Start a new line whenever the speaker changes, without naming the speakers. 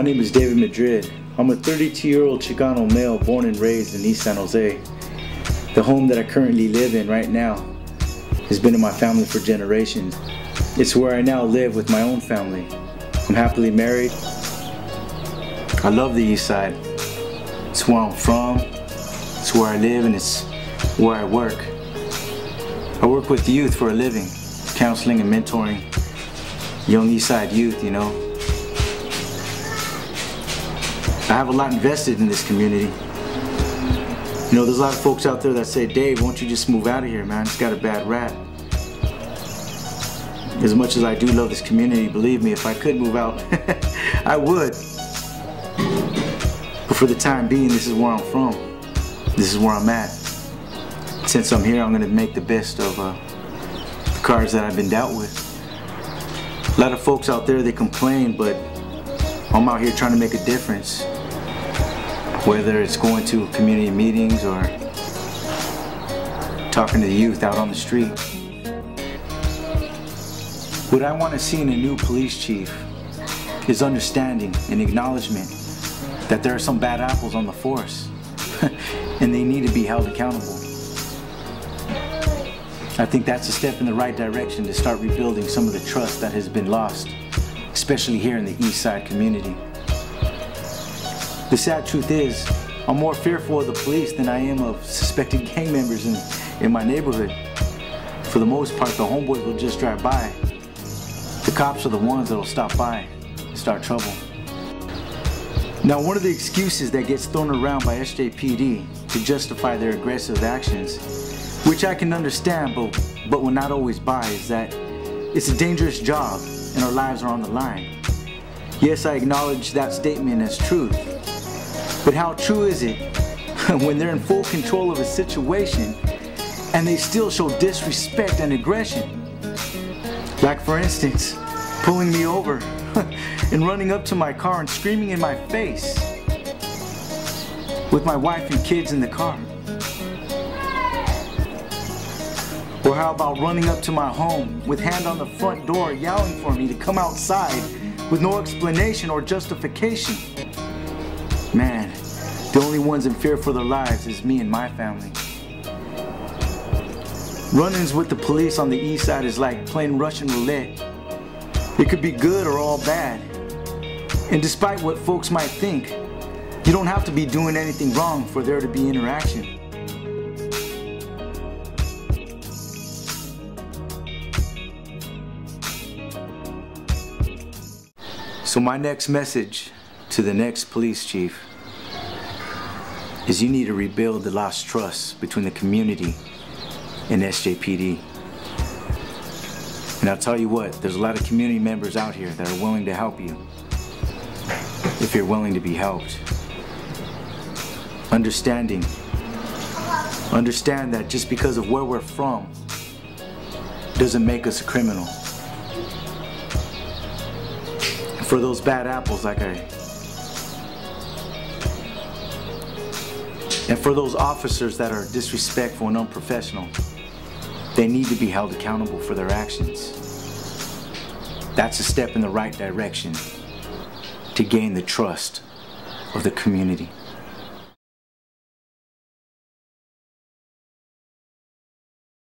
My name is David Madrid. I'm a 32-year-old Chicano male born and raised in East San Jose. The home that I currently live in right now has been in my family for generations. It's where I now live with my own family. I'm happily married. I love the East Side. It's where I'm from, it's where I live, and it's where I work. I work with youth for a living, counseling and mentoring young East Side youth, you know. I have a lot invested in this community. You know, there's a lot of folks out there that say, Dave, won't you just move out of here, man? It's got a bad rap. As much as I do love this community, believe me, if I could move out, I would. But for the time being, this is where I'm from. This is where I'm at. Since I'm here, I'm gonna make the best of the cards that I've been dealt with. A lot of folks out there, they complain, but I'm out here trying to make a difference. Whether it's going to community meetings or talking to the youth out on the street. What I want to see in a new police chief is understanding and acknowledgement that there are some bad apples on the force and they need to be held accountable. I think that's a step in the right direction to start rebuilding some of the trust that has been lost, especially here in the East Side community. The sad truth is, I'm more fearful of the police than I am of suspected gang members in my neighborhood. For the most part, the homeboys will just drive by. The cops are the ones that will stop by and start trouble. Now, one of the excuses that gets thrown around by SJPD to justify their aggressive actions, which I can understand but will not always buy, is that it's a dangerous job and our lives are on the line. Yes, I acknowledge that statement as truth. But how true is it when they're in full control of a situation and they still show disrespect and aggression? Like, for instance, pulling me over and running up to my car and screaming in my face with my wife and kids in the car. Or how about running up to my home with hand on the front door yelling for me to come outside with no explanation or justification? Man, the only ones in fear for their lives is me and my family. Run-ins with the police on the East Side is like playing Russian roulette. It could be good or all bad. And despite what folks might think, you don't have to be doing anything wrong for there to be interaction. So my next message to the next police chief is you need to rebuild the lost trust between the community and SJPD. And I'll tell you what, there's a lot of community members out here that are willing to help you if you're willing to be helped. Understand that just because of where we're from doesn't make us a criminal. For those bad apples, and for those officers that are disrespectful and unprofessional, they need to be held accountable for their actions. That's a step in the right direction to gain the trust of the community.